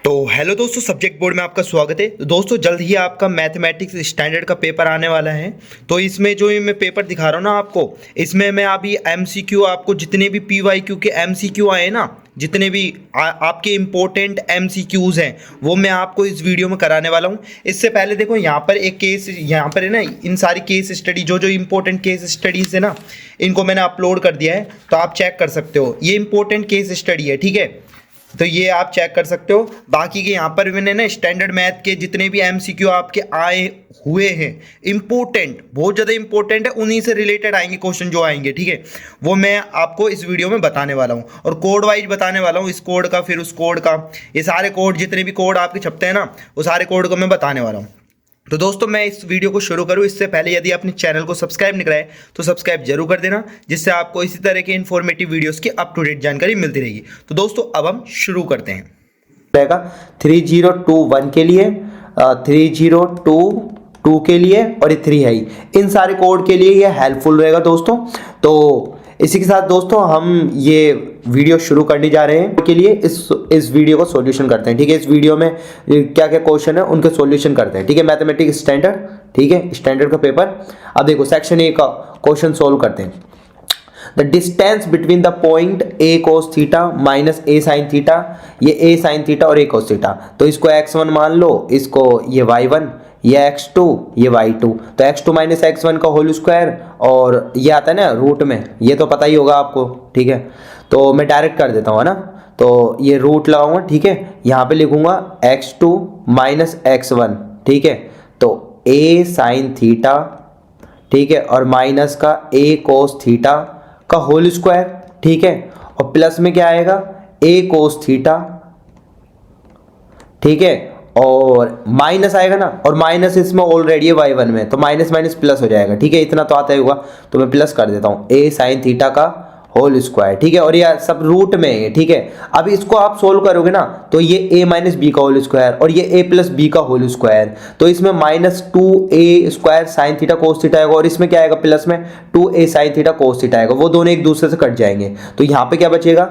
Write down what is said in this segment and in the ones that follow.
तो हेलो दोस्तों, subject board में आपका स्वागत है। तो दोस्तों जल्द ही आपका मैथमेटिक्स स्टैंडर्ड का पेपर आने वाला है। तो इसमें जो ये मैं पेपर दिखा रहा हूँ ना आपको, इसमें मैं अभी एमसीक्यू आपको जितने भी पीवाईक्यू के एमसीक्यू आए ना, जितने भी आपके इम्पोर्टेंट एमसीक्यूज़ हैं वो मैं आपको इस वीडियो में कराने वाला हूँ। इससे पहले देखो यहाँ पर एक केस, यहाँ पर है ना, इन सारी केस स्टडी जो इम्पोर्टेंट केस स्टडीज़ है ना, इनको मैंने अपलोड कर दिया है, तो आप चेक कर सकते हो। ये इम्पोर्टेंट केस स्टडी है, ठीक है, तो ये आप चेक कर सकते हो। बाकी के यहाँ पर मैंने ना स्टैंडर्ड मैथ के जितने भी एमसीक्यू आपके आए हुए हैं, इम्पोर्टेंट, बहुत ज़्यादा इंपॉर्टेंट है, उन्हीं से रिलेटेड आएंगे क्वेश्चन जो आएंगे, ठीक है, वो मैं आपको इस वीडियो में बताने वाला हूँ। और कोड वाइज बताने वाला हूँ, इस कोड का, फिर उस कोड का, ये सारे कोड, जितने भी कोड आपके छपते हैं ना, वो सारे कोड को मैं बताने वाला हूँ। तो दोस्तों मैं इस वीडियो को शुरू करूं इससे पहले यदि आपने चैनल को सब्सक्राइब नहीं कराया तो सब्सक्राइब जरूर कर देना, जिससे आपको इसी तरह के इन्फॉर्मेटिव वीडियोस की अप टू डेट जानकारी मिलती रहेगी। तो दोस्तों अब हम शुरू करते हैं। रहेगा 3021 के लिए, 3022 के लिए, और ये 3 है ही, इन सारे कोड के लिए ये हेल्पफुल रहेगा दोस्तों। तो इसी के साथ दोस्तों हम ये वीडियो शुरू करने जा रहे हैं। के लिए इस वीडियो को सॉल्यूशन करते हैं, ठीक है। इस वीडियो में क्या क्या क्वेश्चन है उनके सॉल्यूशन करते हैं, ठीक है। मैथमेटिक्स स्टैंडर्ड, ठीक है, स्टैंडर्ड का पेपर। अब देखो सेक्शन ए का क्वेश्चन सॉल्व करते हैं। The distance between the point A cos theta minus A sine theta, ये ए साइन थीटा और ए कोस थीटा, तो इसको x1 मान लो, इसको ये y1, ये x2, ये y2, तो x2 माइनस x1 का होल स्क्वायर, और ये आता है ना रूट में, ये तो पता ही होगा आपको, ठीक है। तो मैं डायरेक्ट कर देता हूँ, है ना, तो ये रूट लगाऊंगा, ठीक है। यहाँ पे लिखूंगा x2 माइनस x1, ठीक है, तो a साइन थीटा, ठीक है, और माइनस का a कोस थीटा का होल स्क्वायर, ठीक है, और प्लस में क्या आएगा a कोस थीटा, ठीक है, और माइनस आएगा ना, और माइनस इसमें ऑलरेडी है y1 में, तो माइनस माइनस प्लस हो जाएगा, ठीक है। इतना तो आता ही होगा, तो मैं प्लस कर देता हूँ a साइन थीटा का होल स्क्वायर, ठीक है, और ये सब रूट में है, ठीक है। अब इसको आप सोल्व करोगे ना, तो ये a माइनस बी का होल स्क्वायर और ये a प्लस बी का होल स्क्वायर, तो इसमें minus 2a square sine theta cos theta आएगा, और इसमें क्या आएगा प्लस में 2a sine theta cos theta आएगा, वो दोनों एक दूसरे से कट जाएंगे। तो यहाँ पे क्या बचेगा,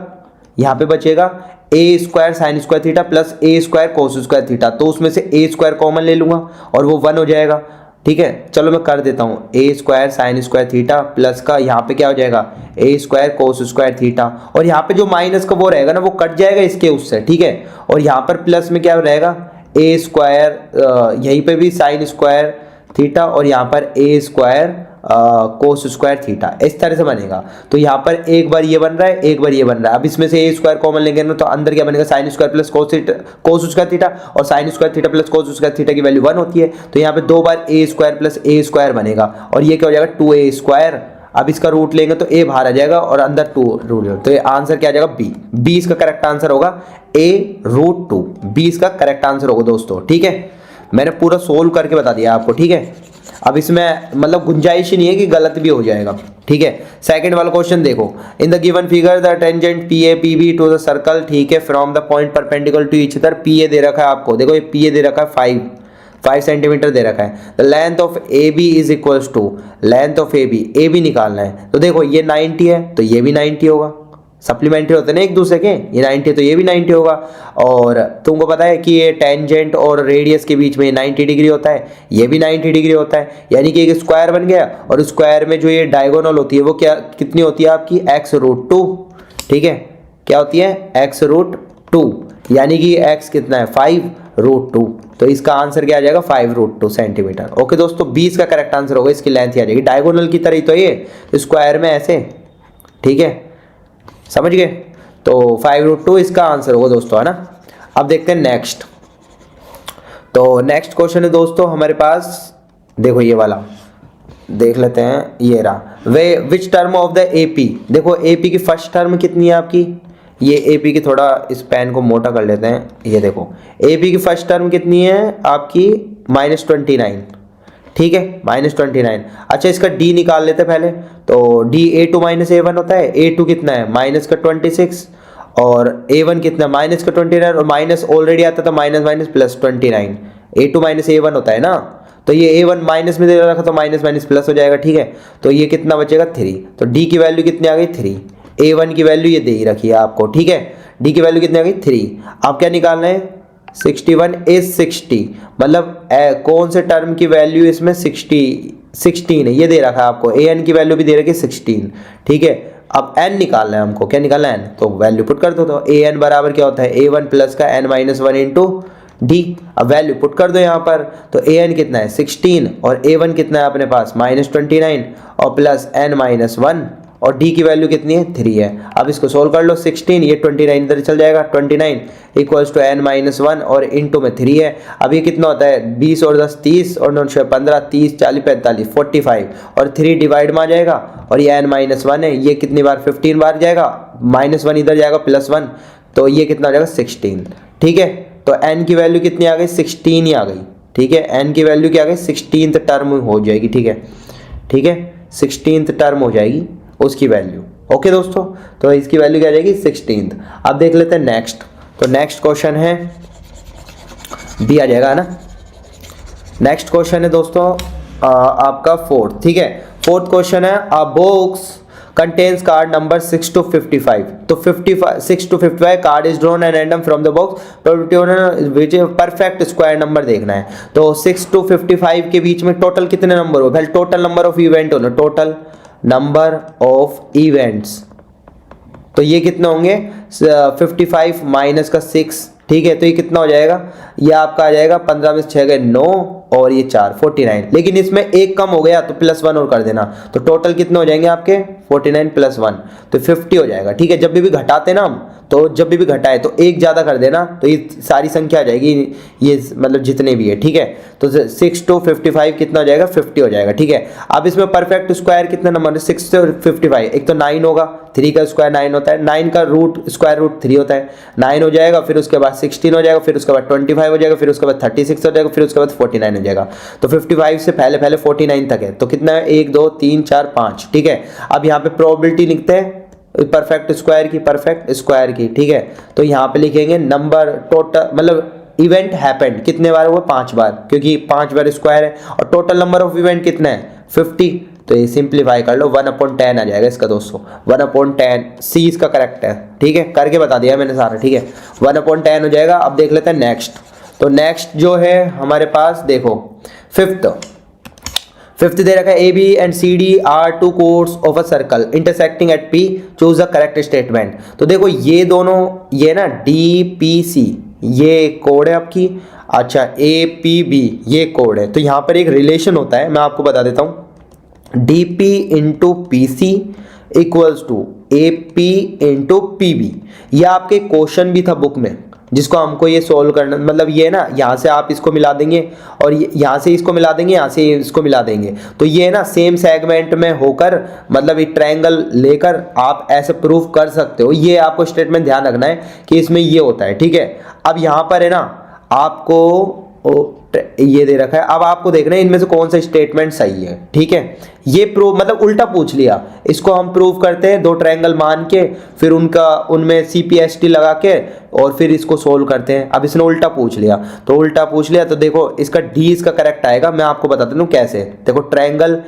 यहाँ पे बचेगा a square sine square theta plus a square cos square theta, तो उसमें से a स्क्वायर कॉमन ले लूंगा और वो 1 हो जाएगा, ठीक है। चलो मैं कर देता हूँ, a square sine square theta plus का यहाँ पे क्या हो जाएगा a square cos square theta, और यहाँ पे जो माइनस का वो रहेगा ना, वो कट जाएगा इसके उससे, ठीक है। और यहाँ पर प्लस में क्या रहेगा a स्क्वायर, यहीं पे भी साइन स्क्वायर थीटा, और यहाँ पर a square cos square theta, इस तरह से बनेगा। तो यहाँ पर एक बार ये बन रहा है, एक बार ये बन रहा है। अब इसमें से a स्क्वायर कॉमन लेंगे ना, तो अंदर क्या बनेगा sine square plus cos square theta, और sine square theta plus cos square theta की वैल्यू 1 होती है, तो यहाँ पे 2 बार a square plus a square बनेगा, और ये क्या हो जाएगा 2a स्क्वायर। अब इसका रूट लेंगे तो a बाहर आ जाएगा और अंदर 2 रूट, तो ये आंसर क्या आ जाएगा b इसका करेक्ट आंसर होगा a√2, b इसका करेक्ट आंसर होगा दोस्तों, ठीक है। मैंने पूरा सोल्व करके बता दिया आपको, ठीक है। अब इसमें मतलब गुंजाइश ही नहीं है कि गलत भी हो जाएगा, ठीक है। सेकंड वाला क्वेश्चन देखो, in the given figure the tangent P A P B to the circle, ठीक है, from the point perpendicular to each other, P A दे रखा है आपको, देखो ये पी ए दे रखा है 5 सेंटीमीटर दे रखा है। The length of A B is equals to, length of A B निकालना है, तो देखो ये 90 है तो ये भी 90 होगा, सप्लीमेंट्री होते हैं ना एक दूसरे के, ये 90 है तो ये भी 90 होगा। और तुमको पता है कि ये टेंजेंट और रेडियस के बीच में 90 डिग्री होता है, ये भी 90 डिग्री होता है, यानी कि एक स्क्वायर बन गया, और स्क्वायर में जो ये डायगोनल होती है वो क्या कितनी होती है आपकी x√2, ठीक है, क्या होती है x√2, यानी कि x कितना है 5√2, तो इसका आंसर क्या आ जाएगा 5√2 सेंटीमीटर। ओके दोस्तों, 20 का करेक्ट आंसर होगा, इसकी लेंथ आ जाएगी डायगोनल की तरह ही, तो ये स्क्वायर में ऐसे, ठीक है, समझ गए। तो 5√2 इसका आंसर होगा दोस्तों, है ना। अब देखते हैं नेक्स्ट। तो नेक्स्ट क्वेश्चन है दोस्तों हमारे पास, देखो ये वाला देख लेते हैं, ये रहा, वे which term of the AP, देखो एपी की फर्स्ट टर्म कितनी है आपकी, ये एपी की, थोड़ा इस पेन को मोटा कर लेते हैं, ये देखो एपी की फर्स्ट टर्म कितनी है आपकी -29, ठीक है, -29। अच्छा इसका d निकाल लेते पहले, तो d a2 माइनस a1 होता है, a2 कितना है माइनस का 26, और a1 कितना है माइनस का 29, और माइनस ऑलरेडी आता था minus minus plus 29, a2 minus a1 होता है ना, तो ये a1 माइनस में दे रखा तो माइनस माइनस प्लस हो जाएगा, ठीक है। तो ये कितना बचेगा 3, तो d की वैल्यू कितनी आ गई 3, a1 की वैल्यू ये दे ही रखी है आपको, ठीक है, d की वैल्यू कितनी आ गई 3। अब क्या निकालना है 61 इज 60, मतलब कौन से टर्म की वैल्यू इसमें 16 है, ये दे रखा है आपको, ए एन की वैल्यू भी दे रखी है 16, ठीक है। अब एन निकालना है हमको, क्या निकालना है एन, तो वैल्यू पुट कर दो, तो ए एन बराबर क्या होता है, ए वन प्लस का n minus one into D. अब वैल्यू पुट कर दो यहाँ पर, तो ए एन कितना है 16 और ए वन कितना है अपने पास -29 और प्लस एन माइनस वन और डी की वैल्यू कितनी है 3 है। अब इसको सोल्व कर लो, 16 ये 29 इधर चल जाएगा, 29 equals to n minus one और इंटू में 3 है। अब ये कितना होता है 20 और 10 30 और 9 6 15 30 40 45 45 और 3 डिवाइड में आ जाएगा और ये एन माइनस वन है, ये कितनी बार 15 बार जाएगा, -1 इधर जाएगा +1, तो ये कितना हो जाएगा 16, ठीक है। तो n की वैल्यू कितनी आ गई 16 ही आ गई, ठीक है। n की वैल्यू क्या आ गई 16th टर्म हो जाएगी, ठीक है, ठीक है, 16th टर्म हो जाएगी उसकी वैल्यू, ओके दोस्तों। तो इसकी वैल्यू क्या आ जाएगी 16th। अब देख लेते हैं नेक्स्ट, तो नेक्स्ट क्वेश्चन है बी आ जाएगा ना। नेक्स्ट क्वेश्चन है दोस्तों आपका फोर्थ, ठीक है। फोर्थ क्वेश्चन है अ box contains card number 6 to 55, तो 6 to 55 card is drawn and random from the box, probability which is perfect square number देखना है। तो 6 to 55 के बीच में टोटल कितने नंबर हो, भाई टोटल नंबर ऑफ इवेंट होना, टोटल नंबर ऑफ इवेंट्स, तो ये कितने होंगे 55 माइनस का 6, ठीक है। तो ये कितना हो जाएगा, ये आपका आ जाएगा 15 में 6 गए 9 और ये 4 49, लेकिन इसमें एक कम हो गया तो +1 और कर देना, तो टोटल कितने हो जाएंगे आपके 49 + 1 तो 50 हो जाएगा, ठीक है। जब भी घटाते ना हम, तो जब भी घटाए तो एक ज़्यादा कर देना, तो ये सारी संख्या आ जाएगी, ये मतलब जितने भी है, ठीक है। तो 6 to 55 कितना हो जाएगा 50 हो जाएगा, ठीक है। अब इसमें परफेक्ट स्क्वायर कितने नंबर है 6 से 55, एक तो 9 होगा, 3 का स्क्वायर 9 होता है, 9 का स्क्वायर रूट 3 होता है, 9 हो जाएगा, फिर उसके बाद 16 हो जाएगा, फिर उसके बाद 25 हो जाएगा, फिर उसके बाद 36 हो जाएगा, फिर उसके बाद 49 हो जाएगा। तो 55 से पहले 49 तक है, तो कितना है 1 2 3 4 5, ठीक है। अब यहाँ पे प्रोबेबिलिटी लिखते हैं परफेक्ट स्क्वायर की, ठीक है। तो यहाँ पे लिखेंगे नंबर टोटल, मतलब इवेंट हैपेंड कितने बार हुआ 5 बार, क्योंकि 5 बार स्क्वायर है, और टोटल नंबर ऑफ इवेंट कितना है 50, तो ये सिंप्लीफाई कर लो 1/10 आ जाएगा इसका दोस्तों, 1/10 सी इसका करेक्ट है, ठीक है, करके बता दिया मैंने सारा, ठीक है, 1/10 हो जाएगा। अब देख लेते हैं नेक्स्ट, तो नेक्स्ट जो है हमारे पास देखो फिफ्थ दे रखा है A B and C D are two chords of a circle intersecting at P, choose a correct statement. तो देखो ये दोनों, ये ना डी पी सी ये कोड है आपकी, अच्छा ए पी बी ये कोड है, तो यहाँ पर एक रिलेशन होता है, मैं आपको बता देता हूँ, D P into P C equals to A P into P B. यह आपके क्वेश्चन भी था बुक में, जिसको हमको ये सोल्व करना, मतलब ये ना यहाँ से आप इसको मिला देंगे और यहाँ से इसको मिला देंगे, यहाँ से इसको मिला देंगे, तो ये ना सेम सेगमेंट में होकर, मतलब एक ट्रायंगल लेकर आप ऐसे प्रूफ कर सकते हो। ये आपको स्टेटमेंट ध्यान रखना है कि इसमें ये होता है, ठीक है। अब यहाँ पर है ना आपको ये दे रखा है, अब आपको देखना है इनमें से कौन सा स्टेटमेंट सही है, ठीक है। ये प्रूफ मतलब उल्टा पूछ लिया, इसको हम प्रूव करते हैं 2 ट्रायंगल मान के, फिर उनमें CPST लगा के और फिर इसको सोल्व करते हैं। अब इसने उल्टा पूछ लिया, तो देखो इसका डी इसका करेक्ट आएगा, मैं आपको बता दूं कैसे। देखो triangle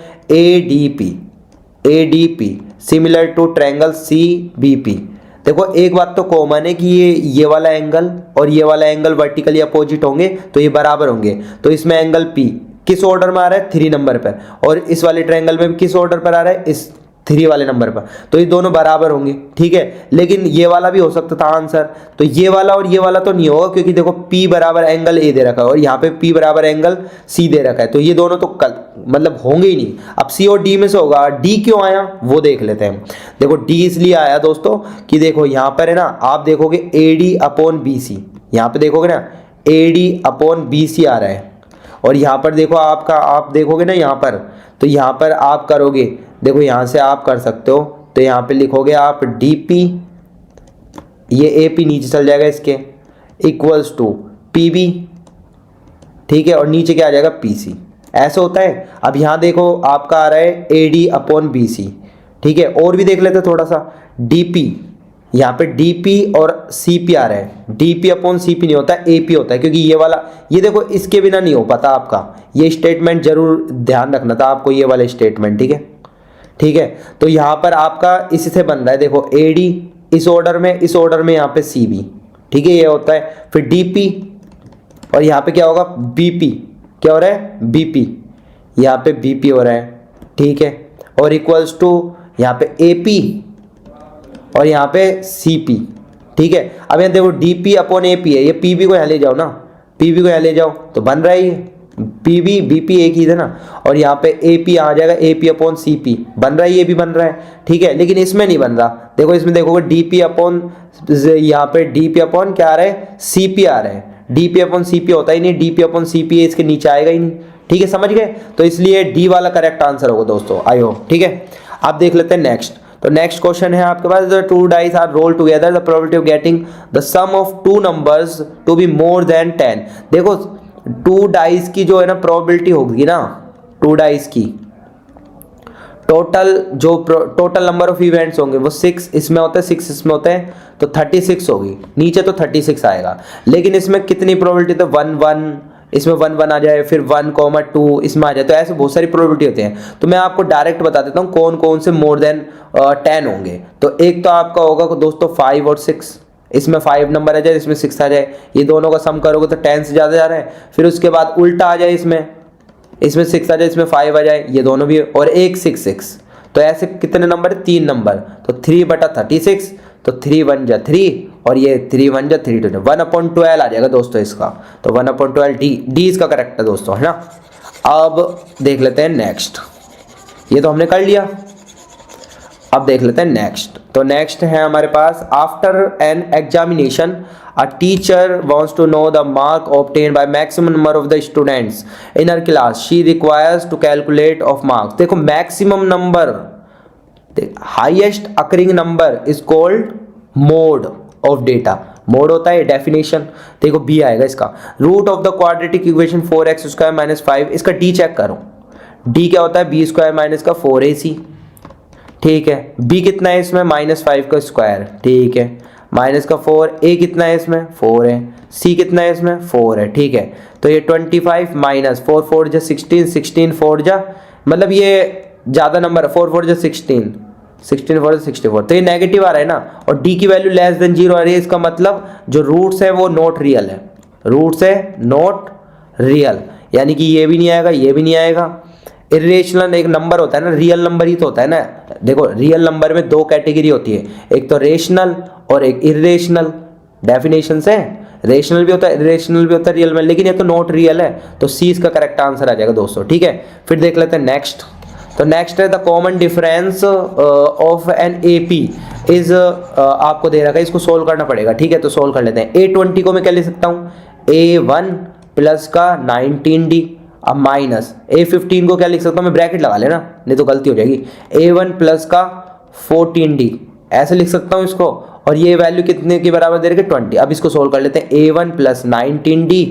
ADP similar to triangle CBP, देखो एक बात तो कॉमन है कि ये वाला एंगल और ये वाला एंगल वर्टिकली अपोजिट होंगे, तो ये बराबर होंगे, तो इसमें एंगल P किस ऑर्डर में आ रहा है 3 नंबर पर, और इस वाले ट्रायंगल में किस ऑर्डर पर आ रहा है इस 3 वाले नंबर पर, तो ये दोनों बराबर होंगे, ठीक है। लेकिन ये वाला भी हो सकता था आंसर, तो ये वाला और ये वाला तो नहीं होगा, क्योंकि देखो P बराबर एंगल A दे रखा है और यहाँ पे P बराबर एंगल C दे रखा है, तो ये दोनों तो मतलब होंगे ही नहीं। अब C और D में से होगा, D क्यों आया वो देख लेते हैं। देखो D इसलिए आया दोस्तों कि देखो यहाँ पर है ना, आप देखोगे AD/BC, यहाँ पे देखोगे ना AD/BC आ रहा है, और यहाँ पर देखो आप देखोगे ना यहाँ पर, तो यहाँ पर आप करोगे, देखो यहाँ से आप कर सकते हो, तो यहाँ पे लिखोगे आप DP, ये AP नीचे चल जाएगा इसके, इक्वल्स टू PB, ठीक है, और नीचे क्या आ जाएगा PC, ऐसा होता है। अब यहाँ देखो आपका आ रहा है AD/BC, ठीक है। और भी देख लेते हैं थोड़ा सा, DP, यहाँ पे DP और CP आ रहा है, DP/CP नहीं होता, AP होता है, क्योंकि ये वाला, ये देखो इसके बिना नहीं हो पाता आपका, ये स्टेटमेंट जरूर ध्यान रखना था आपको, ये वाला स्टेटमेंट, ठीक है, ठीक है। तो यहाँ पर आपका इससे बन रहा है, देखो AD इस ऑर्डर में यहाँ पे CB, ठीक है, ये होता है। फिर DP और यहाँ पे क्या होगा, बीपी, क्या हो रहा है, बीपी, यहाँ पे बीपी हो रहा है, ठीक है, और इक्वल्स टू यहाँ पे एपी और यहाँ पे सीपी, ठीक है। अब यहाँ देखो डीपी अपॉन एपी है, ये पीबी को यहाँ ले जाओ ना, पीबी को यहाँ ले जाओ तो बन रहा है ये पीबी बीपी एक ही है ना, और यहाँ पे एपी आ जाएगा, एपी अपॉन सीपी बन रहा है, ये भी बन रहा है, ठीक है। लेकिन इसमें नहीं बन रहा, देखो इसमें देखोगे डीपी अपॉन, यहाँ पे डीपी अपॉन क्या आ रहा है, सीपी आ रहा है, डीपी अपॉन सीपी होता ही नहीं, डीपी अपॉन सीपी है, इसके नीचे आएगा ही नहीं, ठीक है, समझ गए। तो इसलिए डी वाला करेक्ट आंसर होगा दोस्तों, आई होप, ठीक है। आप देख लेते हैं नेक्स्ट। तो नेक्स्ट क्वेश्चन है आपके पास, the two dice are rolled together, the probability of getting the sum of two numbers to be more than 10। देखो टू डाइस की जो है ना प्रोबेबिलिटी होगी ना, टू डाइस की टोटल नंबर ऑफ इवेंट्स होंगे वो 6 इसमें होते हैं, 6 इसमें होते हैं, तो 36 होगी, नीचे तो 36 आएगा। लेकिन इसमें कितनी प्रोबेबिलिटी, तो 1 1, इसमें 1 1 आ जाए, फिर 1,2 इसमें आ जाए, तो ऐसे बहुत सारी प्रोबेबिलिटी होती हैं। तो मैं आपको डायरेक्ट बता देता हूँ कौन कौन से मोर देन 10 होंगे। तो एक तो आपका होगा दोस्तों 5 और 6, इसमें 5 नंबर आ जाए, इसमें 6 आ जाए, ये दोनों का सम करोगे तो 10 से ज़्यादा जा रहा है। फिर उसके बाद उल्टा आ जाए, इसमें 6 आ जाए, इसमें 5 आ जाए, ये दोनों भी, और एक 6 6, तो ऐसे कितने नंबर, 3 नंबर, तो 3/36, तो 3 1 जा 3 और ये 3 1 जा 3 2 1/12 आ जाएगा दोस्तों इसका, तो 1/12 डी इसका करेक्ट है दोस्तों, है ना। अब देख लेते हैं नेक्स्ट, ये तो हमने कर लिया। अब देख लेते हैं नेक्स्ट। तो नेक्स्ट है हमारे पास, after an examination a teacher wants to know the mark obtain by maximum number of the students in her class, she requires to calculate of marks. देखो maximum number, highest occurring number is called mode of data, mode होता है definition. देखो B आएगा इसका, root of the quadratic equation 4x² - 5, इसका D check करो, D क्या होता है, b² - का 4ac, ठीक है। b कितना है इसमें, -5 का स्क्वायर, ठीक है, माइनस का 4, a कितना है इसमें 4 है, c कितना है इसमें 4 है, ठीक है। तो ये 25 माइनस 4 4 जा 16, 16 4 जा, मतलब ये ज़्यादा नंबर, 4 4 जा 16, 16 4 जा 64, तो ये नेगेटिव आ रहा है ना, और d की वैल्यू लेस देन 0 आ रही है, इसका मतलब जो रूट्स है वो नॉट रियल है, रूट्स है नॉट रियल, यानी कि ये भी नहीं आएगा, ये भी नहीं आएगा। इरेशनल एक नंबर होता है ना, रियल नंबर ही तो होता है ना। देखो रियल नंबर में 2 कैटेगरी होती है, एक तो रेशनल और एक इरेशनल, डेफिनेशन से रेशनल भी होता है, इरेशनल भी होता है रियल में, लेकिन ये तो नॉट रियल है, तो सी इसका करेक्ट आंसर आ जाएगा दोस्तों, ठीक है। फिर देख लेते हैं नेक्स्ट। तो नेक्स्ट है the common difference of an AP is, आपको दे रखा है, इसको सोल्व करना पड़ेगा, ठीक है। तो सोल्व कर लेते हैं। A20 को मैं क्या लिख सकता हूँ, A1 प्लस का 19D, अब माइनस A15 को क्या लिख सकता हूँ मैं, ब्रैकेट लगा लेना नहीं तो गलती हो जाएगी, A1 प्लस का 14D, ऐसे लिख सकता हूँ इसको, और ये वैल्यू कितने के बराबर दे रखे 20। अब इसको सोल्व कर लेते हैं, A1 प्लस 19D,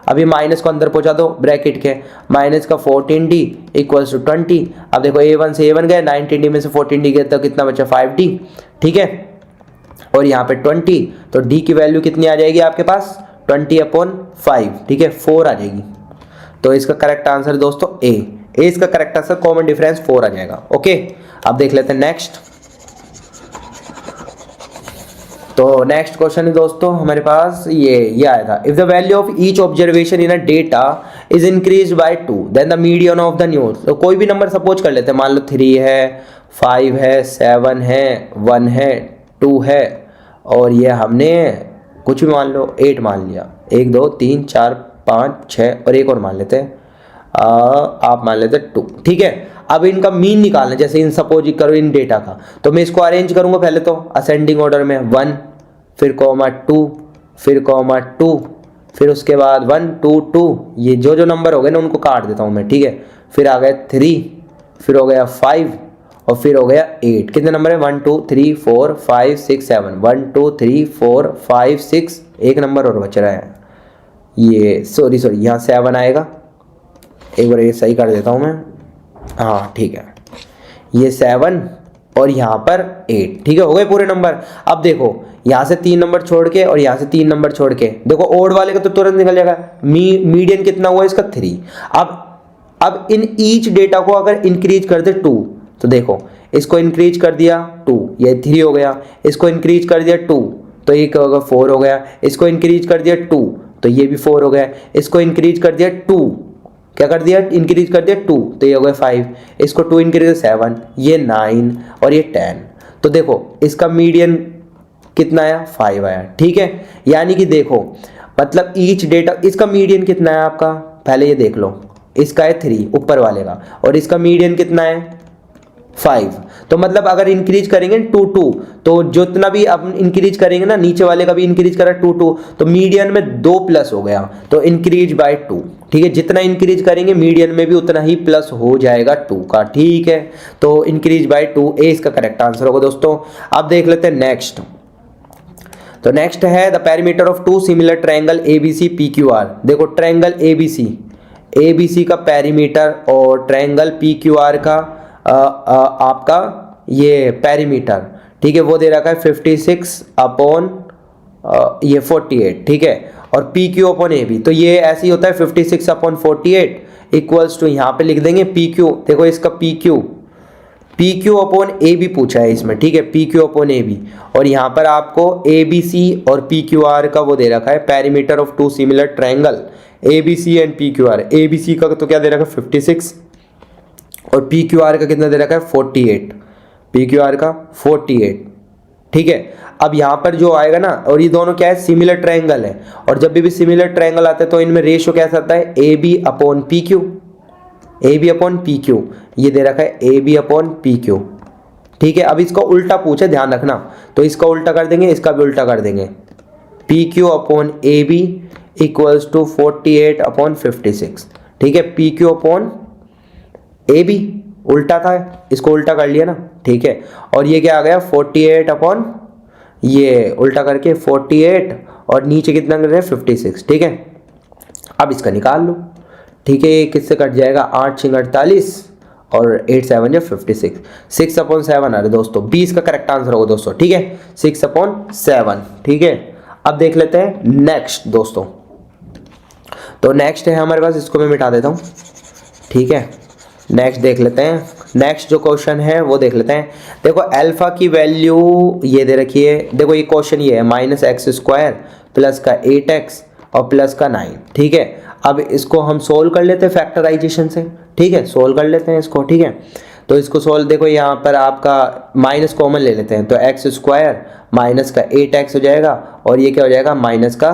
अभी माइनस को अंदर पहुंचा दो ब्रैकेट के, माइनस का 14D इक्वल्स टू 20। अब देखो A1 से A1 गए, 19D में से 14D गए, तो कितना बचा 5D, ठीक है। और यहाँ पे 20, तो D की वैल्यू कितनी आ जाएगी आपके पास, 20/5, ठीक है, 4 आ जाएगी। तो इसका करेक्ट आंसर दोस्तों ए इसका करेक्ट आंसर, कॉमन डिफरेंस 4 आ जाएगा, ओके। अब देख लेते हैं नेक्स्ट। तो नेक्स्ट क्वेश्चन है दोस्तों हमारे पास, ये आया था, if the value of each observation in a data is increase by 2 then the median of the news. तो कोई भी नंबर सपोज कर लेते हैं, मान लो 3 है, 5 है, 7 है, 1 है, 2 है, और ये हमने कुछ भी मान लो 8 मान लिया, 1 2 3 4 5 6 और एक और मान लेते हैं, आप मान लेते हैं 2, ठीक है। अब इनका मीन निकालना है, जैसे इन सपोज करो इन डेटा का, तो मैं इसको अरेंज करूंगा पहले तो असेंडिंग ऑर्डर में, 1 फिर कॉमा 2 फिर कॉमा 2 फिर उसके बाद 1 2 2, ये जो नंबर हो गए ना उनको काट देता हूं मैं, ठीक है। फिर आ गया 3, फिर हो गया 5 और फिर हो गया 8। कितने नंबर है, 1 2 3 4 5 6 7, 1 2 3 4 5 6, एक नंबर और बच रहा है, ये सॉरी यहाँ 7 आएगा, एक बार ये सही कर देता हूँ मैं, हाँ ठीक है, ये 7 और यहाँ पर 8, ठीक है, हो गए पूरे नंबर। अब देखो यहाँ से 3 नंबर छोड़ के और यहाँ से 3 नंबर छोड़ के, देखो ओड वाले का तो तुरंत निकल जाएगा, मीडियन कितना हुआ इसका 3। अब इन ईच डेटा को अगर इंक्रीज कर दे 2, तो देखो इसको इंक्रीज कर दिया 2, ये 3 हो गया, इसको इंक्रीज कर दिया 2 तो एक होगा 4 हो गया, इसको इंक्रीज कर दिया 2 तो ये भी 4 हो गया। इसको इंक्रीज कर दिया 2, क्या कर दिया, इंक्रीज कर दिया 2, तो ये हो गया 5, इसको 2 इंक्रीज 7, ये 9 और ये 10। तो देखो इसका मीडियन कितना आया, 5 आया, ठीक है। यानी कि देखो मतलब ईच डेटा, इसका मीडियन कितना है आपका, पहले ये देख लो, इसका है 3 ऊपर वाले का, और इसका मीडियन कितना है 5। तो मतलब अगर इंक्रीज करेंगे 2 2, तो जितना भी अब इंक्रीज करेंगे ना, नीचे वाले का भी इंक्रीज करा 2 2, तो मीडियन में 2 प्लस हो गया, तो इंक्रीज बाय 2, ठीक है। जितना इंक्रीज करेंगे मीडियन में भी उतना ही प्लस हो जाएगा 2 का, ठीक है। तो इंक्रीज बाय 2, ए इसका करेक्ट आंसर होगा दोस्तों। अब देख लेते हैं नेक्स्ट। तो नेक्स्ट है the perimeter of 2 similar triangle ABC PQR। देखो ट्रायंगल ABC का पेरीमीटर और ट्रायंगल PQR का आपका ये पेरीमीटर, ठीक है, वो दे रखा है 56 अपॉन ये 48, ठीक है, और PQ अपॉन AB, तो ये ऐसे ही होता है 56 अपॉन 48 इक्वल्स टू, यहाँ पे लिख देंगे PQ। देखो इसका PQ अपॉन AB पूछा है इसमें, ठीक है, PQ अपॉन AB, और यहाँ पर आपको ABC और PQR का वो दे रखा है perimeter of 2 similar triangle ABC and PQR। ABC का तो क्या दे रखा है 56 और PQR का कितना दे रखा है 48, PQR का 48, ठीक है। अब यहाँ पर जो आएगा ना, और ये दोनों क्या है, सिमिलर ट्रायंगल है, और जब भी सिमिलर ट्रायंगल आते हैं तो इनमें रेशियो कैसा आता है, AB अपॉन PQ, ये दे रखा है AB अपॉन PQ, ठीक है। अब इसका उल्टा पूछे, ध्यान रखना, तो इसका उल्टा कर देंगे, इसका भी उल्टा कर देंगे, PQ upon AB equals to 48 upon 56, ठीक है। PQ अपॉन AB उल्टा था, इसको उल्टा कर लिया ना, ठीक है, और ये क्या आ गया 48 अपॉन, ये उल्टा करके 48 और नीचे कितना कर रहे हैं 56, ठीक है। अब इसका निकाल लो, ठीक है, ये किससे कट जाएगा, 8 6 48 और 8 7 56, 6 अपॉन 7 आ रहे दोस्तों, 20 का करेक्ट आंसर होगा दोस्तों, ठीक है, 6 अपॉन 7, ठीक है। अब देख लेते हैं नेक्स्ट दोस्तों। तो नेक्स्ट है हमारे पास, इसको मैं मिटा देता हूँ, ठीक है। नेक्स्ट देख लेते हैं, नेक्स्ट जो क्वेश्चन है वो देख लेते हैं। देखो अल्फा की वैल्यू ये दे रखी है, देखो ये क्वेश्चन ये है -x² प्लस का 8x और प्लस का 9, ठीक है। अब इसको हम सोल्व कर लेते हैं फैक्टराइजेशन से, ठीक है, सोल्व कर लेते हैं इसको, ठीक है। तो इसको सोल्व, देखो यहाँ पर आपका माइनस कॉमन ले लेते हैं, तो x² माइनस का 8x हो जाएगा, और ये क्या हो जाएगा, माइनस का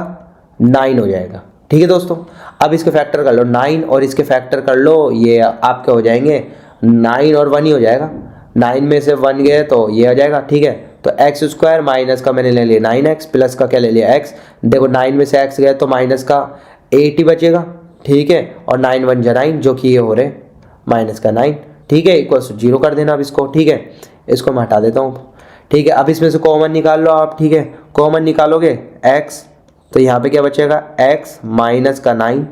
9 हो जाएगा, ठीक है दोस्तों। अब इसके फैक्टर कर लो 9 और इसके फैक्टर कर लो, ये आपके हो जाएंगे 9 और 1 ही हो जाएगा, 9 में से 1 गए तो ये हो जाएगा, ठीक है। तो x² माइनस का मैंने ले लिया 9x प्लस का क्या ले लिया x, देखो 9 में से x गए तो माइनस का 8 ही बचेगा, ठीक है, और 9 1 जा 9, जो कि ये हो रहे माइनस का 9, ठीक है, इक्वल 0 कर देना अब इसको, ठीक है। इसको मैं हटा देता हूँ, ठीक है। अब इसमें से कॉमन निकाल लो आप, ठीक है, कॉमन निकालोगे x, तो यहाँ पे क्या बचेगा x माइनस का 9,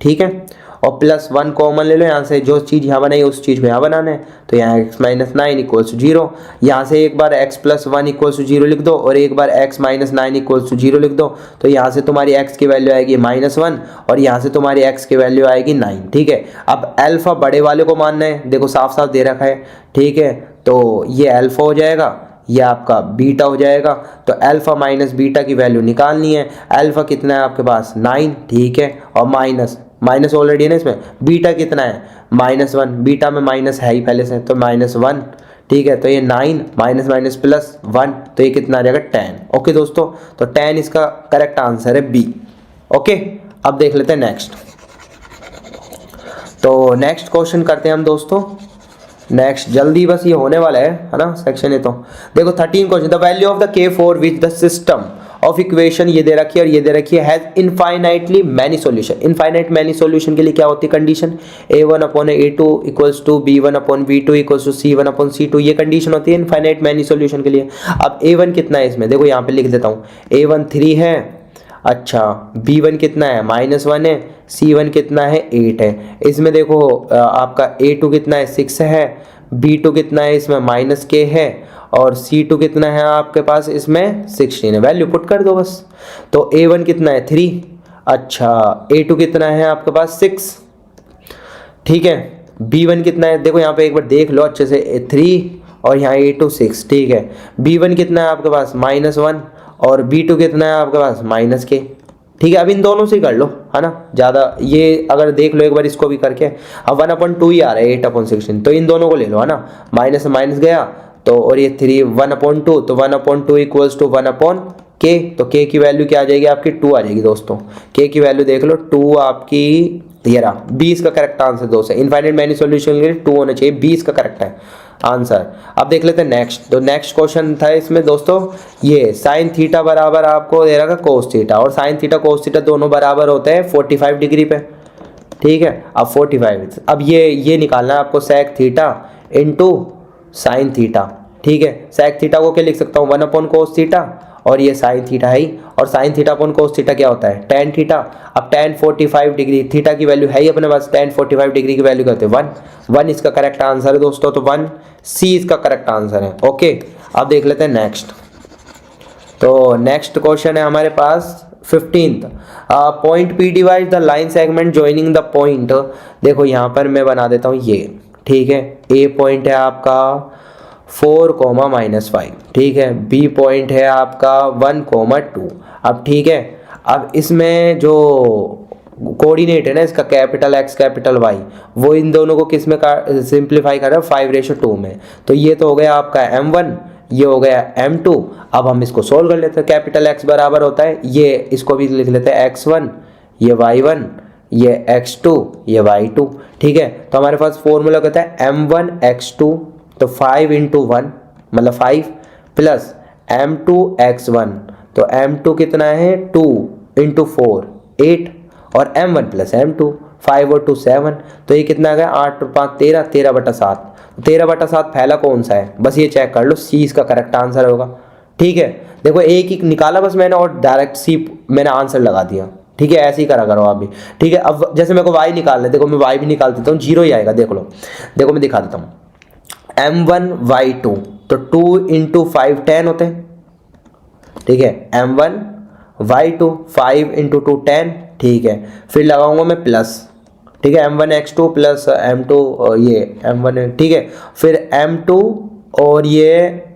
ठीक है, और प्लस 1 कॉमन ले लो यहाँ से, जो चीज़ यहाँ बनाई उस चीज़ को यहाँ बनाना है, तो यहाँ x माइनस 9 इक्वल्स 0, यहाँ से एक बार x प्लस 1 इक्वल्स 0 लिख दो और एक बार x माइनस 9 इक्वल्स 0 लिख दो, तो यहाँ से तुम्हारी x की वैल्यू आएगी -1 और यहाँ से तुम्हारी x की वैल्यू आएगी 9, ठीक है। अब अल्फा बड़े वाले को मानना है, देखो साफ साफ दे रखा है, ठीक है, तो ये अल्फा हो जाएगा, ये आपका बीटा हो जाएगा, तो अल्फा माइनस बीटा की वैल्यू निकालनी है। अल्फा कितना है आपके पास 9, ठीक है, और माइनस ऑलरेडी है ना इसमें, बीटा कितना है -1, बीटा में माइनस है ही पहले से, तो -1, ठीक है। तो ये 9 माइनस माइनस प्लस 1, तो ये कितना आ जाएगा 10, ओके दोस्तों। तो 10 इसका करेक्ट आंसर है बी, ओके। अब देख लेते हैं नेक्स्ट। तो नेक्स्ट क्वेश्चन करते हैं हम दोस्तों, नेक्स्ट जल्दी, बस ये होने वाला है ना सेक्शन। ये तो देखो 13 question, the value of the K for which the system of equation ये दे रखी है और ये दे रखी है has infinitely many solution. Infinite many solution के लिए क्या होती है condition, A1 upon A2 equals to B1 upon B2 equals to C1 upon C2, ये कंडीशन होती है इनफाइनाइट मैनी सॉल्यूशन के लिए। अब A1 कितना है इसमें, देखो यहाँ पे लिख देता हूँ, A1 3 है, अच्छा B1 कितना है -1 है, C1 कितना है 8 है। इसमें देखो आपका A2 कितना है 6 है, B2 कितना है इसमें -k है, और C2 कितना है आपके पास इसमें 16 है। वैल्यू पुट कर दो बस। तो A1 कितना है 3, अच्छा A2 कितना है आपके पास 6, ठीक है। B1 कितना है, देखो यहाँ पे एक बार देख लो अच्छे से, 3 और यहाँ A2 6, ठीक है। B1 कितना है आपके पास -1 और B2 कितना है आपके पास -k, ठीक है। अब इन दोनों से कर लो, है ना, ज़्यादा ये अगर देख लो एक बार इसको भी करके, अब 1/2 ही आ रहा है 8/16, तो इन दोनों को ले लो, है ना, माइनस से माइनस गया तो, और ये 3 1/2, तो 1/2 इक्वल्स टू 1/k, तो k की वैल्यू क्या आ जाएगी आपकी 2 आ जाएगी दोस्तों। k की वैल्यू देख लो 2 आपकी, ये रहा 20 का करेक्ट आंसर दोस्तों। इनफाइनाइट मैनी सॉल्यूशन के लिए 2 होना चाहिए, 20 का करेक्ट है आंसर। अब देख लेते हैं नेक्स्ट। तो नेक्स्ट क्वेश्चन था इसमें दोस्तों, ये साइन थीटा बराबर आपको दे रहा था कोस थीटा, और साइन थीटा कोस थीटा दोनों बराबर होते हैं 45 डिग्री पे, ठीक है। अब 45, अब ये निकालना है आपको sec theta into sine theta, ठीक है। सेक थीटा को क्या लिख सकता हूँ 1/cos थीटा, और ये साइन थीटा है ही, और sine theta upon cos theta क्या होता है tan थीटा। अब tan 45 डिग्री, थीटा की वैल्यू है ही अपने पास, tan 45 डिग्री की वैल्यू क्या होती है 1 इसका करेक्ट आंसर है दोस्तों, तो 1 C इसका करेक्ट आंसर है। ओके, अब देख लेते हैं नेक्स्ट। तो नेक्स्ट क्वेश्चन है हमारे पास 15th, point P divide the line segment joining the point. देखो यहाँ पर मैं बना देता हूँ ये, ठीक है। A पॉइंट है आपका 4, ठीक है। B पॉइंट है आपका 1, 2। अब ठीक है, अब इसमें जो कोऑर्डिनेट है ना इसका कैपिटल X कैपिटल Y, वो इन दोनों को किस में सिंप्लीफाई कर रहा है 5:2 में। तो ये तो हो गया आपका M1, ये हो गया M2। अब हम इसको सोल्व कर लेते हैं। कैपिटल X बराबर होता है, ये इसको भी लिख लेते हैं X1, ये Y1, ये X2, ये Y2, ठीक है। तो हमारे पास फॉर्मूला कहता है M1 X2, तो 5 × 1 मतलब 5 प्लस M2 X1, तो M2 कितना है 2 × 4 8, और M1 प्लस M2 5 और 2 7, तो ये कितना आ गया 8 और 5 13, 13/7। 13/7 फैला कौन सा है, बस ये चेक कर लो, C इसका करेक्ट आंसर होगा, ठीक है। देखो एक ही निकाला बस मैंने, और डायरेक्ट C मैंने आंसर लगा दिया, ठीक है। ऐसे ही करा करो आप भी, ठीक है। अब जैसे मेरे को Y निकालना है, देखो मैं Y भी निकाल देता हूँ, 0 ही आएगा, देख लो। देखो मैं दिखा देता हूँ, M1 Y2, तो 2 × 5 10 होते हैं, ठीक है। M1 Y2 5 × 2 10, ठीक है। फिर लगाऊंगा मैं प्लस, ठीक है, M1 X2 प्लस M2, ये M1, ठीक है। फिर M2 और ये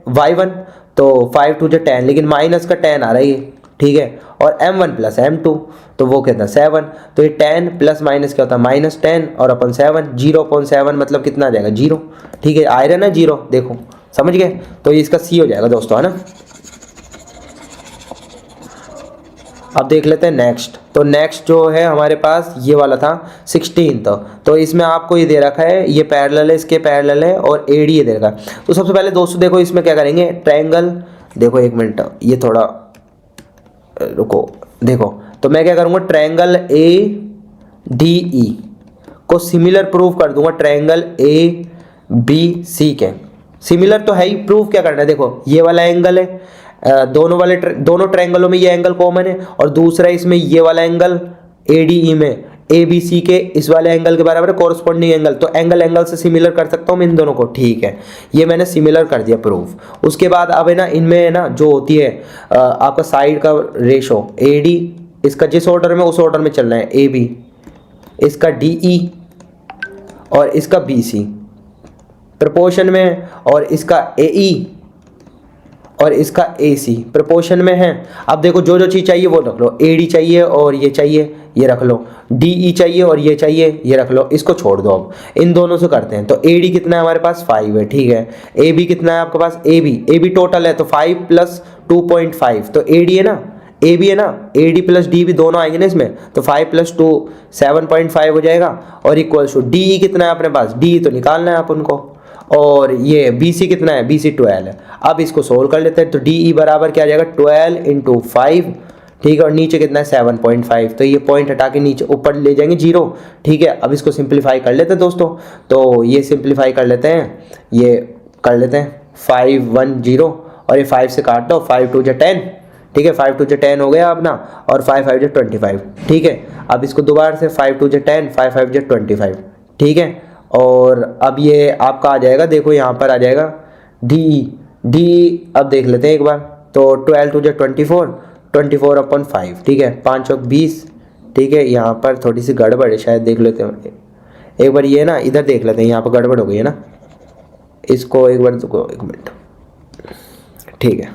Y1, तो 5 × 2 = 10, लेकिन माइनस का 10 आ रहा है ये, ठीक है। और M1 प्लस M2, तो वो कहता है 7, तो ये 10 प्लस माइनस क्या होता है -10, और अपन 7, 0/7 मतलब कितना आ जाएगा 0, ठीक है। आयरन है 0, देखो समझ गए, तो इसका C हो जाएगा दोस्तों, है ना। अब देख लेते हैं नेक्स्ट। तो नेक्स्ट जो है हमारे पास ये वाला था 16th, तो इसमें आपको ये दे रखा है, ये पैरेलल है, इसके पैरेलल है, और AD ये दे रखा है। तो सबसे पहले दोस्तों देखो इसमें क्या करेंगे, ट्रायंगल, देखो एक मिनट, ये थोड़ा रुको, देखो तो मैं क्या करूँगा, ट्रायंगल ADE को सिमिलर प्रूव कर दूंगा ट्रायंगल ABC के। सिमिलर तो है ही, प्रूव क्या करना है, देखो ये वाला एंगल है, दोनों ट्रायंगलों में ये एंगल कॉमन है, और दूसरा इसमें ये वाला एंगल ADE में ABC के इस वाले एंगल के बराबर है कोरस्पॉन्डिंग एंगल, तो एंगल से सिमिलर कर सकता हूँ मैं इन दोनों को, ठीक है। ये मैंने सिमिलर कर दिया प्रूफ। उसके बाद अब है ना, इनमें है ना जो होती है आपका साइड का रेशो AD, इसका जिस ऑर्डर में उस ऑर्डर में चलना है, AB, इसका DE, और इसका BC प्रपोर्शन में, और इसका AE और इसका AC प्रपोर्शन में है। अब देखो जो चीज़ चाहिए वो रख लो, AD चाहिए और ये चाहिए, ये रख लो, DE चाहिए और ये चाहिए, ये रख लो, इसको छोड़ दो। अब इन दोनों से करते हैं, तो AD कितना है हमारे पास 5 है, ठीक है। AB कितना है आपके पास, AB टोटल है, तो 5 + 2.5, तो AD है ना, AB है ना, AD प्लस DB दोनों आएंगे ना इसमें, तो 5 + 2 7.5 हो जाएगा, और इक्वल्स टू DE कितना है अपने पास, DE तो निकालना है आप उनको, और ये BC कितना है, BC 12 है। अब इसको सोल्व कर लेते हैं, तो DE बराबर क्या आ जाएगा 12 × 5, ठीक है। और नीचे कितना है 7.5, तो ये पॉइंट हटा के नीचे ऊपर ले जाएंगे 0, ठीक है। अब इसको सिंप्लीफाई कर लेते हैं दोस्तों, तो ये सिंप्लीफाई कर लेते हैं, ये कर लेते हैं 5 1 0, और ये 5 से काट दो, 5 2 = 10, ठीक है। 5 2 = 10 हो गया अपना, और 5 5 = 25, ठीक है। अब इसको दोबारा से 5 2 = 10, 5 5 = 25, ठीक है। और अब ये आपका आ जाएगा, देखो यहाँ पर आ जाएगा DE, अब देख लेते हैं एक बार, तो 12 2 = 24, 24/5, ठीक है। 5 चौक 20, ठीक है। यहाँ पर थोड़ी सी गड़बड़ है शायद, देख लेते हैं एक बार, ये ना इधर देख लेते हैं, यहाँ पर गड़बड़ हो गई है ना, इसको एक बार, एक मिनट, ठीक है।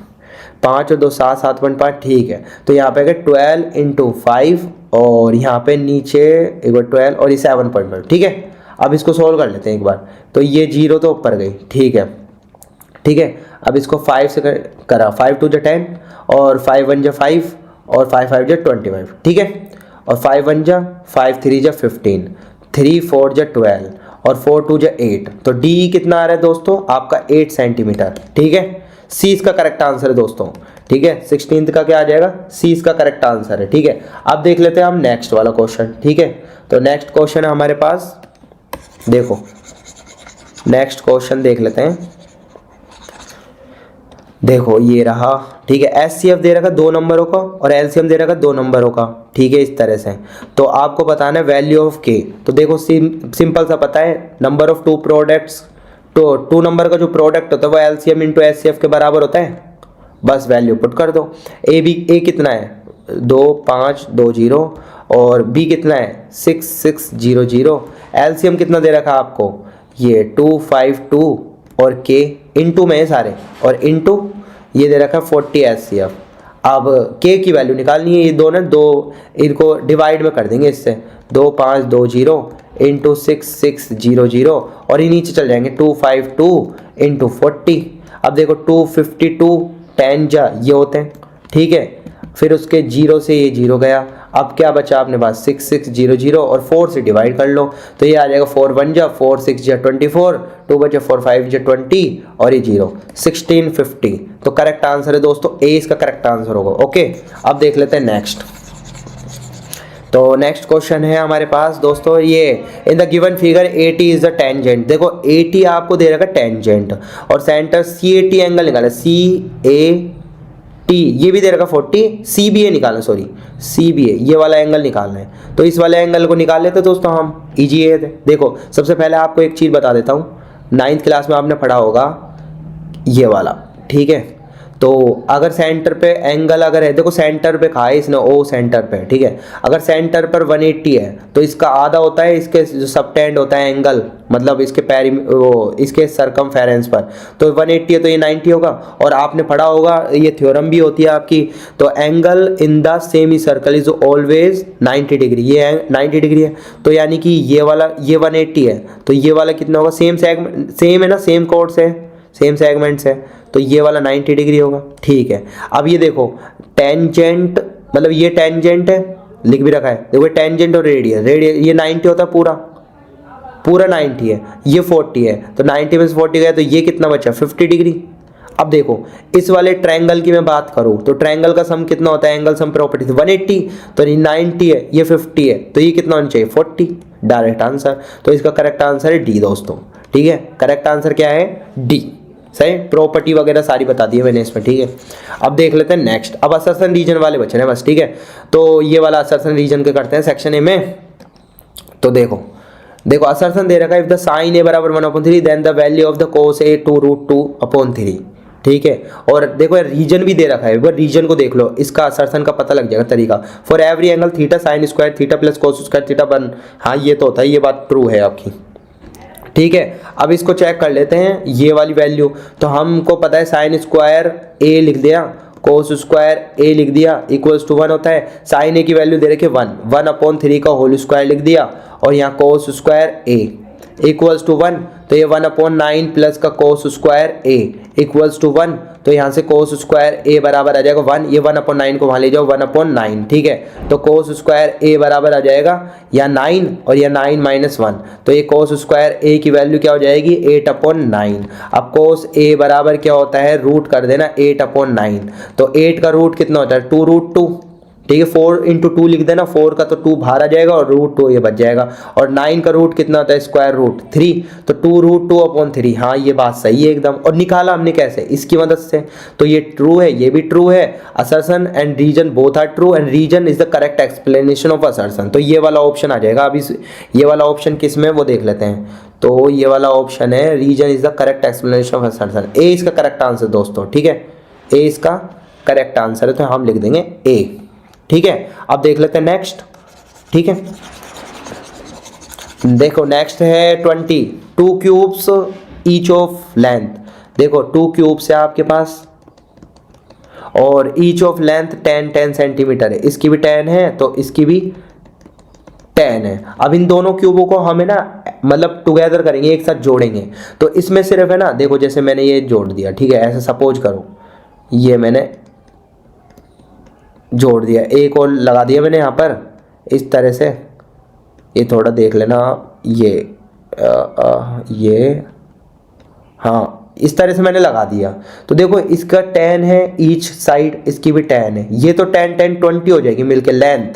5 और 2 7, 7.5, ठीक है। तो यहाँ पे 12 इंटू 5 और यहाँ पे नीचे एक बार 12 और ये 7.5, ठीक है। अब इसको सोल्व कर लेते हैं एक बार। तो ये 0 तो ऊपर गई, ठीक है, ठीक है। अब इसको 5 से करा, 5 2 10 और 5 1 5 और 5 5 25, ठीक है। और 5 1 5 3 15, 3 4 12 और 4 2 8। तो डी कितना आ रहा है दोस्तों आपका 8 सेंटीमीटर, ठीक है। सी इसका करेक्ट आंसर है दोस्तों, ठीक है। 16th का क्या आ जाएगा, सी इसका करेक्ट आंसर है, ठीक है। अब देख लेते हैं हम नेक्स्ट वाला क्वेश्चन, ठीक है। तो नेक्स्ट क्वेश्चन है हमारे पास, देखो नेक्स्ट क्वेश्चन देख लेते हैं। देखो ये रहा, ठीक है। एचसीएफ दे रखा 2 नंबरों का और एलसीएम दे रखा 2 नंबरों का, ठीक है, इस तरह से। तो आपको बताना है वैल्यू ऑफ के। तो देखो सिंपल सा पता है, नंबर ऑफ 2 प्रोडक्ट्स, तो 2 नंबर का जो प्रोडक्ट होता है वो एलसीएम इंटू एचसीएफ के बराबर होता है। बस वैल्यू पुट कर दो। ए कितना है 2 5 2 0 और बी कितना है 6 6 0 0। एलसीएम कितना दे रखा आपको, ये 2 5 2 और के इंटू में है सारे, और इंटू ये दे रखा है 40 एचसीएफ। अब के की वैल्यू निकालनी है, ये दोनों दो इनको डिवाइड में कर देंगे इससे, 2 5 2 0 इंटू 6 6 0 0 और ये नीचे चल जाएंगे 2 5 2 इंटू 40। अब देखो 252 10 ये होते हैं, ठीक है। फिर उसके 0 से ये 0 गया, अब क्या बचा अपने पास 6 6 0 0 और 4 से डिवाइड कर लो। तो ये आ जाएगा 4 1 4 6 24, 2 बचे 4 5 20 और ये 0 1650। तो करेक्ट आंसर है दोस्तों ए इसका करेक्ट आंसर होगा, ओके। अब देख लेते हैं नेक्स्ट। तो नेक्स्ट क्वेश्चन है हमारे पास दोस्तों, ये इन the given figure 80 is the tangent. देखो 80 आपको दे रखा टेंजेंट और सेंटर CAT एंगल निकाला, CAT, ये भी दे रखा 40, CBA निकालना, सॉरी CBA ये वाला एंगल निकालना है। तो इस वाले एंगल को निकाल लेते दोस्तों हम, इजी है। देखो सबसे पहले आपको एक चीज़ बता देता हूँ, 9th क्लास में आपने पढ़ा होगा ये वाला, ठीक है। तो अगर सेंटर पे एंगल अगर है, देखो सेंटर पे कहा है इसने, ओ सेंटर पे, ठीक है। अगर सेंटर पर 180 है तो इसका आधा होता है इसके जो सबटेंड होता है एंगल, मतलब इसके इसके सरकमफेरेंस पर। तो 180 है तो ये 90 होगा। और आपने पढ़ा होगा, ये थ्योरम भी होती है आपकी, तो angle in the semi circle is always 90 degree. ये 90 डिग्री है, तो यानी कि ये वाला ये 180 है तो ये वाला कितना होगा, सेम सेगमेंट, सेम है ना, सेम कोड से, सेम सेगमेंट से, तो ये वाला 90 डिग्री होगा, ठीक है। अब ये देखो टेंजेंट, मतलब ये टेंजेंट है, लिख भी रखा है, देखो टेंजेंट और रेडियस, ये 90 होता है, पूरा 90 है, ये 40 है, तो 90 में से 40 गया तो ये कितना बचा 50 डिग्री। अब देखो इस वाले ट्रायंगल की मैं बात करूं तो ट्रायंगल का सम कितना होता है, एंगल सम प्रॉपर्टी 180, तो ये 90 है, ये 50 है, तो ये कितना होना चाहिए 40, डायरेक्ट आंसर। तो इसका करेक्ट आंसर है डी दोस्तों, ठीक है। करेक्ट आंसर क्या है, डी, सही। प्रॉपर्टी वगैरह सारी बता दी है मैंने इसमें, ठीक है। अब देख लेते हैं नेक्स्ट। अब असर्शन रीजन वाले बचे हैं बस, ठीक है। तो ये वाला असर्शन रीजन के करते हैं सेक्शन ए में। तो देखो असर्शन दे रखा है, इफ द साइन ए बराबर 1/3 then the value of the cos A 2√2/3, ठीक है। और देखो रीजन भी दे रखा है, वो रीजन को देख लो, इसका असर्शन का पता लग जाएगा तरीका। For every angle theta sine square theta plus cos square theta 1, हाँ ये तो होता है, ये बात ट्रू है आपकी, ठीक है। अब इसको चेक कर लेते हैं, ये वाली वैल्यू तो हमको पता है साइन स्क्वायर ए लिख दिया, कोस स्क्वायर ए लिख दिया, इक्वल्स टू 1 होता है। साइन ए की वैल्यू दे रखी 1/3 का होल स्क्वायर लिख दिया, और यहाँ cos square A equals to 1, तो ये 1/9 प्लस का cos square A equals to 1, तो यहाँ से कोस स्क्वायर ए बराबर आ जाएगा 1, ये 1/9 को वहाँ ले जाओ 1/9, ठीक है। तो कोस स्क्वायर ए बराबर आ जाएगा या 9 और या 9 - 1, तो ये कोस स्क्वायर ए की वैल्यू क्या हो जाएगी 8/9। अब कोस ए बराबर क्या होता है, रूट कर देना 8/9, तो 8 का रूट कितना होता है 2√2, ठीक है। 4 × 2 लिख देना, 4 का तो 2 बाहर आ जाएगा और √2 ये बच जाएगा। और 9 का रूट कितना होता है स्क्वायर रूट 3, तो 2√2/3, हाँ ये बात सही है एकदम। और निकाला हमने कैसे, इसकी मदद से। तो ये ट्रू है, ये भी ट्रू है। Assertion and reason both are true and reason is the correct explanation of assertion, तो ये वाला ऑप्शन आ जाएगा। अब इस ये वाला ऑप्शन किस में वो देख लेते हैं। तो ये वाला ऑप्शन है reason is the correct explanation of assertion, A इसका करेक्ट आंसर दोस्तों, ठीक है। ए इसका करेक्ट आंसर है, तो हम लिख देंगे ए, ठीक है। अब देख लेते हैं नेक्स्ट, ठीक है। देखो नेक्स्ट है 20, 2 क्यूब्स ईच ऑफ लेंथ। देखो 2 क्यूब्स है आपके पास और ईच ऑफ लेंथ 10 सेंटीमीटर है, इसकी भी 10 है तो इसकी भी 10 है। अब इन दोनों क्यूबों को हमें ना मतलब टुगेदर करेंगे, एक साथ जोड़ेंगे। तो इसमें सिर्फ है ना, देखो जैसे मैंने ये जोड़ दिया, ठीक है, ऐसे सपोज करो ये मैंने जोड़ दिया, एक और लगा दिया मैंने यहाँ पर इस तरह से, ये थोड़ा देख लेना, ये हाँ इस तरह से मैंने लगा दिया। तो देखो इसका 10 है ईच साइड, इसकी भी 10 है, ये तो 10 10 20 हो जाएगी मिलके, लेंथ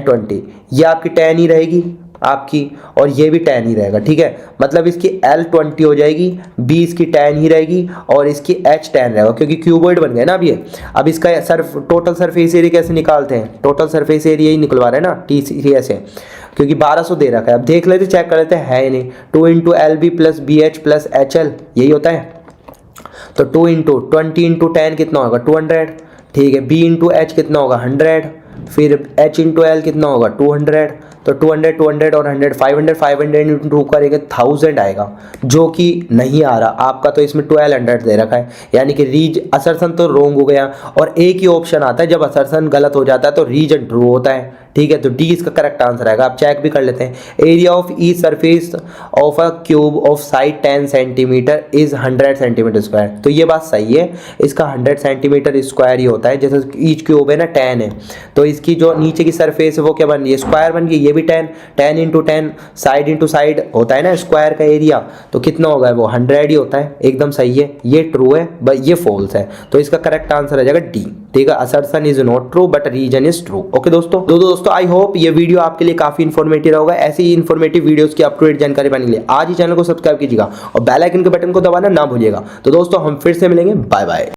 20, ये आपकी 10 ही रहेगी आपकी, और ये भी 10 ही रहेगा, ठीक है। मतलब इसकी L 20 हो जाएगी, B इसकी 10 ही रहेगी और इसकी H 10 रहेगा, क्योंकि क्यूबॉइड बन गया ना अब ये। अब इसका टोटल सरफेस एरिया कैसे निकालते हैं, टोटल सरफेस एरिया ही निकलवा रहे हैं ना TCS से, क्योंकि 1200 दे रखा है। अब देख लेते, चेक कर लेते हैं, है ही नहीं। 2 into LB plus BH plus HL यही होता है। तो 2 इंटू 20 इंटू 10 कितना होगा 200, ठीक है। B इंटू H कितना होगा 100, फिर H इंटू L कितना होगा 200, तो 200 200 और 100 500 इंटू 2 करेंगे 1000 आएगा, जो कि नहीं आ रहा आपका। तो इसमें 1200 दे रखा है, यानी कि असर्शन तो रॉन्ग हो गया। और एक ही ऑप्शन आता है जब असर्शन गलत हो जाता है तो रीजन ट्रू होता है, ठीक है। तो डी इसका करेक्ट आंसर आएगा। आप चेक भी कर लेते हैं। Area of each surface of a cube of side 10 centimetre is 100 centimetre square. तो ये बात सही है, इसका 100 सेंटीमीटर स्क्वायर ही होता है। जैसे ईच क्यूब है ना 10 है, तो इसकी जो नीचे की सरफेस है वो क्या बन गई, स्क्वायर बन गई। ये भी 10 इंटू 10 साइड इंटू साइड होता है ना स्क्वायर का एरिया, तो कितना होगा वो 100 ही होता है। एकदम सही है, ये ट्रू है ये फॉल्स है। तो इसका करेक्ट आंसर आ जाएगा डी, ठीक है। Assertion is not true but reason is true. Okay दोस्तों आई होप ये वीडियो आपके लिए काफी इन्फॉर्मेटिव होगा। ऐसी ही इन्फॉर्मेटिव वीडियोस की अप टू डेट जानकारी पाने के लिए आज ही चैनल को सब्सक्राइब कीजिएगा और बेल आइकन के बटन को दबाना ना भूलिएगा। तो दोस्तों हम फिर से मिलेंगे, बाय बाय।